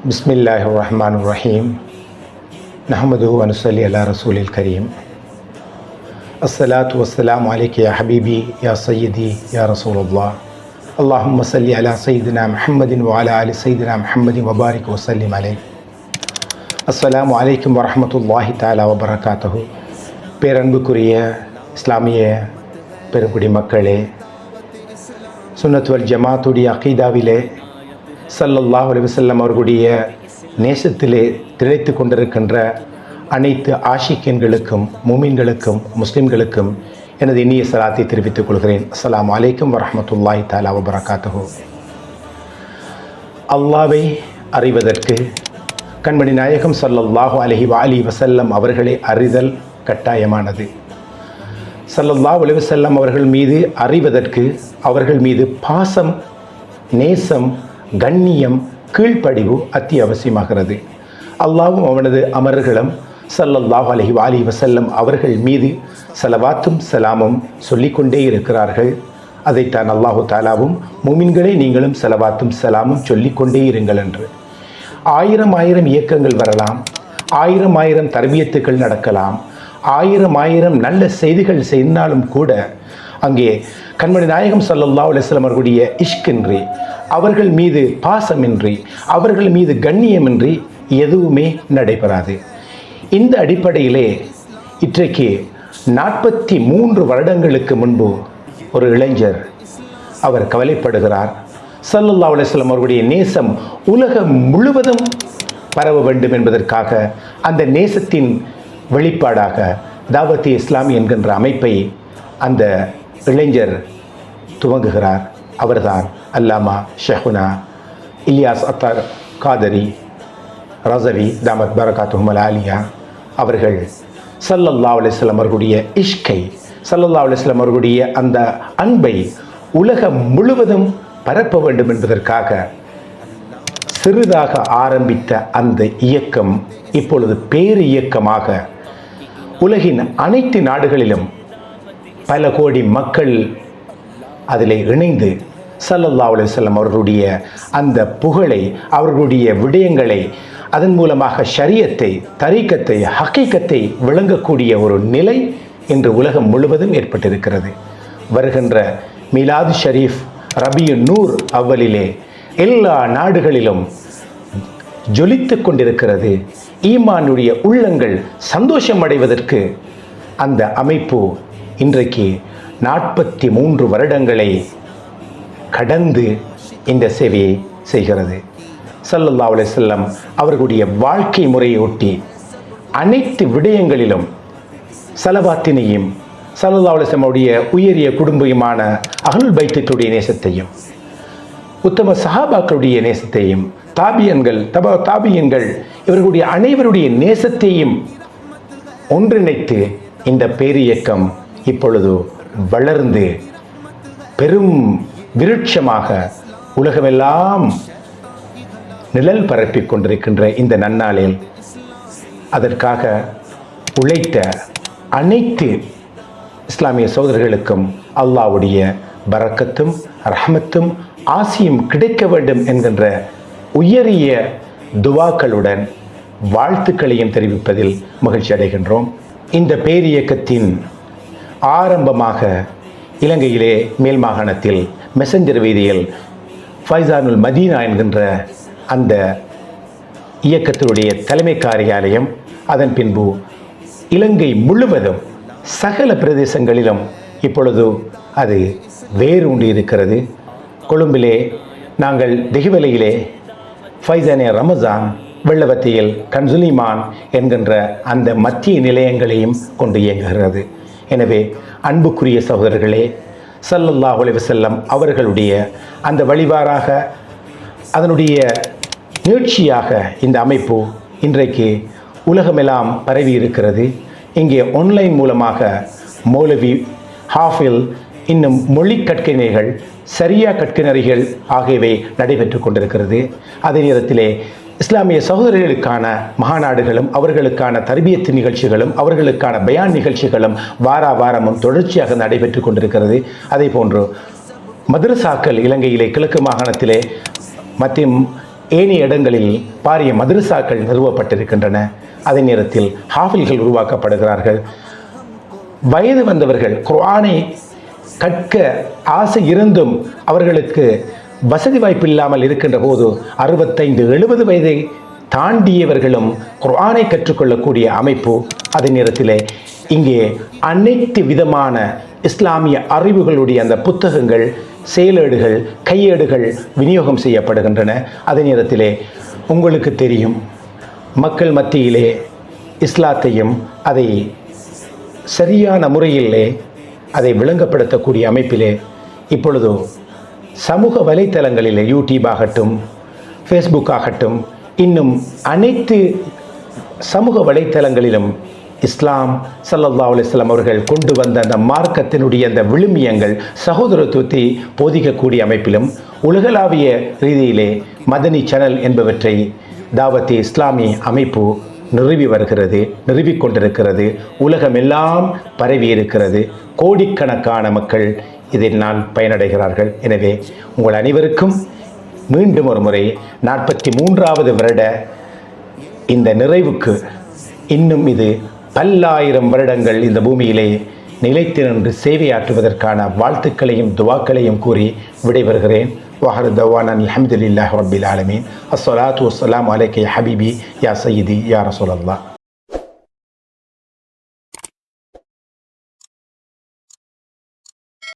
பிஸ்மில்லாஹிர்ரஹ்மானிர்ரஹீம். நஹ்மதுஹு வ நுஸல்லி அலா ரசூலில் கரீம். அஸ்ஸலாத்து வஸ்ஸலாமு அலைக்க யா ஹபீபி யா சய்யிதி யா ரசூலுல்லாஹ். அல்லாஹும்ம ஸல்லி அலா சய்யிதினா முஹம்மதின் வ அலா ஆலி சய்யிதினா முஹம்மதின் வ பாரிக் வ ஸல்லிம் அலைஹி. அஸ்ஸலாமு அலைக்கும் வ ரஹ்மத்துல்லாஹி தஆலா வ பரகாத்துஹு. பேரன்புக்குரிய இஸ்லாமிய பெருங்குடி மக்களே, சுன்னத் வல் ஜமாத்துடைய அகீதாவிலே ஸல்லல்லாஹு அலைஹி வஸல்லம் அவர்களுடைய நேசத்திலே திளைத்து கொண்டிருக்கின்ற அனைத்து ஆஷிக்கின்களுக்கும், முமின்களுக்கும், முஸ்லிம்களுக்கும் எனது இனிய சலாத்தை தெரிவித்துக் கொள்கிறேன். அஸ்ஸலாமு அலைக்கும் வரஹ்மத்துல்லாஹி தஆலா வ பரகாத்துஹு. அல்லாஹ்வை அறிவதற்கு கண்மணி நாயகம் ஸல்லல்லாஹு அலைஹி வஸல்லம் அவர்களை அறிதல் கட்டாயமானது. ஸல்லல்லாஹு அலைஹி வஸல்லம் அவர்கள் மீது அறிவதற்கு அவர்கள் மீது பாசம், நேசம், கண்ணியம், கீழ்ப்படிவு அத்தியாவசியமாகிறது. அல்லாஹ்வும் அவனது அமர்களும் ஸல்லல்லாஹு அலைஹி வஸல்லம் அவர்கள் மீது ஸலவாத்தும் சலாமும் சொல்லிக்கொண்டே இருக்கிறார்கள். அதைத்தான் அல்லாஹு தாலாவும் முமின்களே நீங்களும் ஸலவாத்தும் சலாமும் சொல்லிக்கொண்டே இருங்கள் என்று. ஆயிரம் இயக்கங்கள் வரலாம், ஆயிரம் தர்பியத்துக்கள் நடக்கலாம், ஆயிரம் நல்ல செய்திகள் செய்தாலும் கூட அங்கே கண்மணி நாயகம் ஸல்லல்லாஹு அலைஹி வஸல்லம் அவர்களுடைய இஷ்கின்றி, அவர்கள் மீது பாசமின்றி, அவர்கள் மீது கண்ணியமின்றி எதுவுமே நடைபெறாது. இந்த அடிப்படையிலே இன்றைக்கு 43 வருடங்களுக்கு முன்பு ஒரு இளைஞர் அவர் கவலைப்படுகிறார். ஸல்லல்லாஹு அலைஹி வஸல்லம் அவர்களுடைய நேசம் உலகம் முழுவதும் பரவ வேண்டும் என்பதற்காக அந்த நேசத்தின் வெளிப்பாடாக தாவத் இஸ்லாமி என்கின்ற அமைப்பை அந்த இளைஞர் துவங்குகிறார். அவர்தான் அல்லாமா ஷேகுனா இலியாஸ் அத்தார் காதரி ரஸவி தாமத் பரகாத்துஹும் ஆலியா அவர்கள் ஸல்லல்லாஹு அலைஹி வஸல்லம் அவர்களுடைய இஷ்கை, ஸல்லல்லாஹு அலைஹி வஸல்லம் அவர்களுடைய அந்த அன்பை உலகம் முழுவதும் பரப்ப வேண்டும் என்பதற்காக சிறிதாக ஆரம்பித்த அந்த இயக்கம் இப்பொழுது பேரு இயக்கமாக உலகின் அனைத்து நாடுகளிலும் பல கோடி மக்கள் அதில் இணைந்து ஸல்லல்லாஹு அலைஹி வஸல்லம் அவர்களுடைய அந்த புகழை, அவர்களுடைய விடயங்களை, அதன் மூலமாக ஷரியத்தை, தரீக்கத்தை, ஹக்கீக்கத்தை விளங்கக்கூடிய ஒரு நிலை இன்று உலகம் முழுவதும் ஏற்பட்டிருக்கிறது. வருகின்ற மீலாது ஷரீஃப் ரபியு நூர் அவ்வலிலே எல்லா நாடுகளிலும் ஜொலித்து கொண்டிருக்கிறது. ஈமானுடைய உள்ளங்கள் சந்தோஷம் அடைவதற்கு அந்த அமைப்பு இன்றைக்கு 43 வருடங்களை கடந்து இந்த சேவையை செய்கிறது. ஸல்லல்லாஹு அலைஹி வஸல்லம் அவர்களுடைய வாழ்க்கை முறையை ஒட்டி அனைத்து விடயங்களிலும் ஸலவாத்தினையும், ஸல்லல்லாஹு அலைஹி வஸல்லம் உடைய உயரிய குடும்பமான அஹ்லுல் பைத்துடைய நேசத்தையும், உத்தம சஹாபாக்களுடைய நேசத்தையும், தாபியன்கள், தாபியன்கள் இவர்களுடைய அனைவருடைய நேசத்தையும் ஒன்றிணைத்து இந்த பேரியக்கம் இப்பொழுது வளர்ந்து பெரும் விருட்சமாக உலகமெல்லாம் நிழல் பரப்பிக் கொண்டிருக்கின்ற இந்த நன்னாளில் அதற்காக உழைத்த அனைத்து இஸ்லாமிய சகோதரர்களுக்கும் அல்லாஹ்வுடைய பரக்கத்தும் ரஹ்மத்தும் ஆசியும் கிடைக்க வேண்டும் என்கின்ற உயரிய துவாக்களுடன் வாழ்த்துக்களையும் தெரிவிப்பதில் மகிழ்ச்சி அடைகின்றோம். இந்த பேரியக்கத்தின் ஆரம்பமாக இலங்கையிலே மேல் மாகாணத்தில் மெசஞ்சர் வீதியில் ஃபைசானுல் மதீனா என்கின்ற அந்த இயக்கத்தினுடைய தலைமை காரியாலயம், அதன் பின்பு இலங்கை முழுவதும் சகல பிரதேசங்களிலும் இப்பொழுது அது வேரூன்றி இருக்கிறது. கொழும்பிலே நாங்கள் தெஹிவலையிலே ஃபைசானே ரமஸான், வெள்ளவத்தியில் கன்சுலிமான் என்கின்ற அந்த மத்திய நிலையங்களையும் கொண்டு இயங்குகிறது. எனவே அன்புக்குரிய சகோதரர்களே, ஸல்லல்லாஹு அலைஹி வஸல்லம் அவர்களுடைய அந்த வழிவாராக அதனுடைய நீட்சியாக இந்த அமைப்பு இன்றைக்கு உலகமெல்லாம் பரவி இருக்கிறது. இங்கே ஆன்லைன் மூலமாக மௌலவி, ஹாஃபில், இன்னும் மொழி கற்கைஞர்கள், சரியா கற்கைஞர்கள் ஆகியவை நடைபெற்று கொண்டிருக்கிறது. அதே நேரத்திலே இஸ்லாமிய சகோதரர்களுக்கான மகாநாடுகளும், அவர்களுக்கான தர்பியத்து நிகழ்ச்சிகளும், அவர்களுக்கான பயான் நிகழ்ச்சிகளும் வாரமும் தொடர்ச்சியாக நடைபெற்று கொண்டிருக்கிறது. அதே போன்று மதரசாக்கள் இலங்கையிலே கிழக்கு மாகாணத்திலே மற்றும் ஏனைய இடங்களில் பாரிய மதரசாக்கள் நிறுவப்பட்டிருக்கின்றன. அதே நேரத்தில் ஹாஃபில்கள் உருவாக்கப்படுகிறார்கள். வயது வந்தவர்கள் குர்ஆனை கற்க ஆசை இருந்தும் அவர்களுக்கு வசதி வாய்ப்பு இல்லாமல் இருக்கின்ற போது 65-70 வயதை தாண்டியவர்களும் குர்ஆனை கற்றுக்கொள்ளக்கூடிய அமைப்பு. அதே நேரத்தில் இங்கே அனைத்து விதமான இஸ்லாமிய அறிவுகளுடைய அந்த புத்தகங்கள், செயலேடுகள், கையேடுகள் விநியோகம் செய்யப்படுகின்றன. அதே நேரத்திலே உங்களுக்கு தெரியும், மக்கள் மத்தியிலே இஸ்லாத்தையும் அதை சரியான முறையிலே அதை விளங்கப்படுத்தக்கூடிய அமைப்பிலே இப்பொழுது சமூக வலைத்தளங்களிலே யூடியூப் ஆகட்டும், ஃபேஸ்புக் ஆகட்டும், இன்னும் அனைத்து சமூக வலைத்தளங்களிலும் இஸ்லாம் ஸல்லல்லாஹு அலைஹி வஸல்லம் அவர்கள் கொண்டு வந்த அந்த மார்க்கத்தினுடைய அந்த விழுமியங்கள், சகோதரத்துவத்தை போதிக்கக்கூடிய அமைப்பிலும் உலகளாவிய ரீதியிலே மதனி சேனல் என்பவற்றை தாவத்தே இஸ்லாமிய அமைப்பு நிறுவி வருகிறது, நிறுவிக்கொண்டிருக்கிறது. உலகமெல்லாம் பரவி இருக்கிறது. கோடிக்கணக்கான மக்கள் இதனால் பயனடைகிறார்கள். எனவே உங்கள் அனைவருக்கும் மீண்டும் ஒரு முறை 43வது வருட இந்த நிறைவுக்கு இன்னும் இது பல்லாயிரம் வருடங்கள் இந்த பூமியிலே நிலைத்து நின்று சேவையாற்றுவதற்கான வாழ்த்துக்களையும் துவாக்களையும் கூறி விடைபெறுகிறேன். வாஹிரு தவானா அல்ஹம்துலில்லாஹி ரப்பில் ஆலமீன். அஸ்ஸலாத்து வஸ்ஸலாமு அலைக்க யா ஹபீபி யா சய்யிதி யா ரசூலல்லாஹ்.